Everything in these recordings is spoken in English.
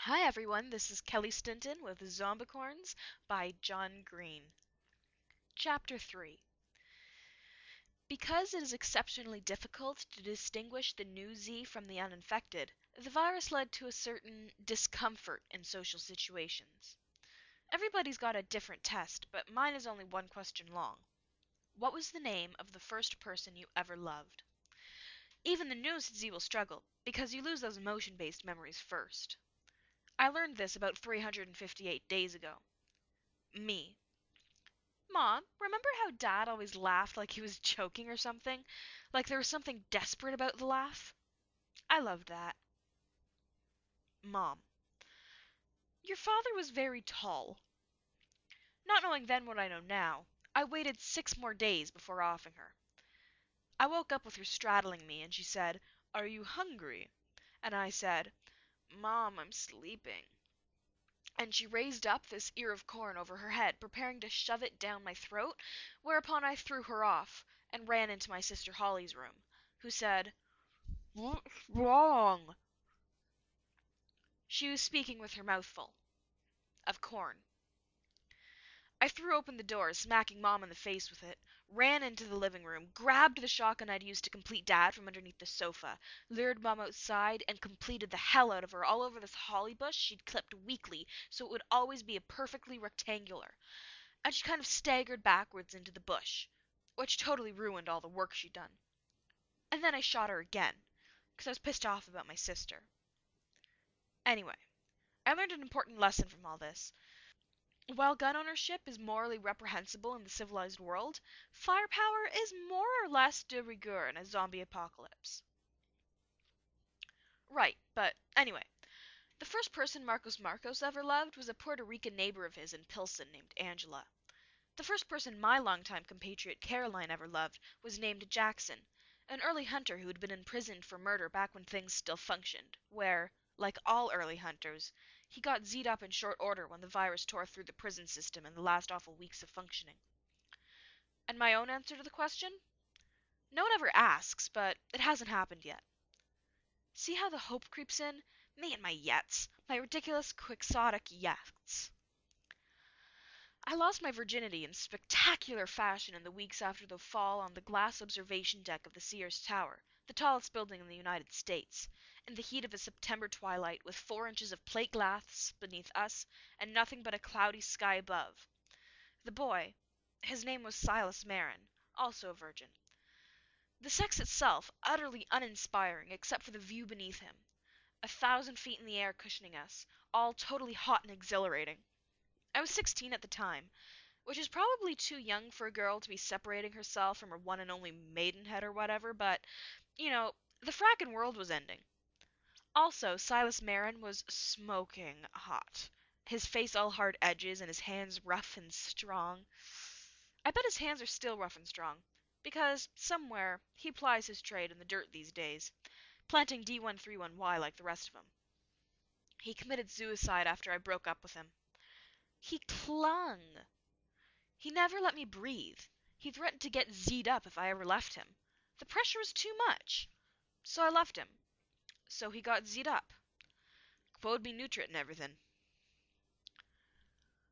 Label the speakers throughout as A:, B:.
A: Hi everyone, this is Kelly Stinton with Zombicorns by John Green. Chapter 3. Because it is exceptionally difficult to distinguish the new Z from the uninfected, the virus led to a certain discomfort in social situations. Everybody's got a different test, but mine is only one question long. What was the name of the first person you ever loved? Even the newest Z will struggle, because you lose those emotion-based memories first. I learned this about 358 days ago. Me. Mom, remember how Dad always laughed like he was joking or something? Like there was something desperate about the laugh? I loved that. Mom. Your father was very tall. Not knowing then what I know now, I waited 6 more days before offing her. I woke up with her straddling me, and she said, "Are you hungry?" And I said, "Mom, I'm sleeping." And she raised up this ear of corn over her head, preparing to shove it down my throat, whereupon I threw her off, and ran into my sister Holly's room, who said, "What's wrong?" She was speaking with her mouth full of corn. I threw open the door, smacking Mom in the face with it, ran into the living room, grabbed the shotgun I'd used to complete Dad from underneath the sofa, lured Mom outside, and completed the hell out of her all over this holly bush she'd clipped weakly so it would always be a perfectly rectangular. And she kind of staggered backwards into the bush, which totally ruined all the work she'd done. And then I shot her again, because I was pissed off about my sister. Anyway, I learned an important lesson from all this. While gun ownership is morally reprehensible in the civilized world, firepower is more or less de rigueur in a zombie apocalypse. Right, but anyway, the first person Marcos ever loved was a Puerto Rican neighbor of his in Pilsen named Angela. The first person my longtime compatriot Caroline ever loved was named Jackson, an early hunter who had been imprisoned for murder back when things still functioned, where, like all early hunters, he got Z'd up in short order when the virus tore through the prison system in the last awful weeks of functioning. And my own answer to the question? No one ever asks, but it hasn't happened yet. See how the hope creeps in? Me and my yets. My ridiculous quixotic yets. I lost my virginity in spectacular fashion in the weeks after the fall on the glass observation deck of the Sears Tower, the tallest building in the United States, in the heat of a September twilight with 4 inches of plate glass beneath us and nothing but a cloudy sky above. The boy, his name was Silas Marin, also a virgin. The sex itself utterly uninspiring except for the view beneath him. 1,000 feet in the air cushioning us, all totally hot and exhilarating. I was 16 at the time, which is probably too young for a girl to be separating herself from her one and only maidenhead or whatever, but, the frackin' world was ending. Also, Silas Marin was smoking hot. His face all hard edges and his hands rough and strong. I bet his hands are still rough and strong, because, somewhere, he plies his trade in the dirt these days, planting D131Y like the rest of them. He committed suicide after I broke up with him. He clung. He never let me breathe. He threatened to get Z'd up if I ever left him. The pressure was too much. So I left him. So he got Z'd up. Quoted me Nutrit and everything.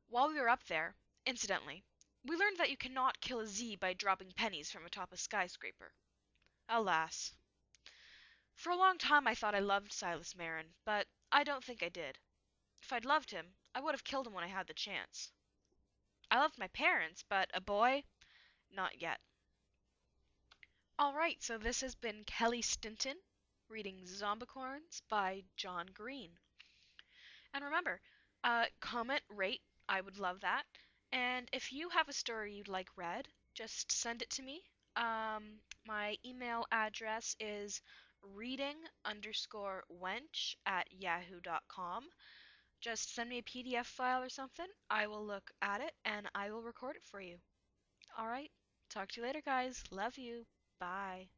A: While we were up there, incidentally, we learned that you cannot kill a Z by dropping pennies from atop a skyscraper. Alas. For a long time I thought I loved Silas Marin, but I don't think I did. If I'd loved him, I would have killed him when I had the chance. I loved my parents, but a boy? Not yet. Alright, so this has been Kelly Stinton reading Zombicorns by John Green. And remember, comment, rate, I would love that. And if you have a story you'd like read, just send it to me. My email address is reading_wench@yahoo.com. Just send me a PDF file or something. I will look at it and I will record it for you. Alright, talk to you later, guys. Love you. Bye.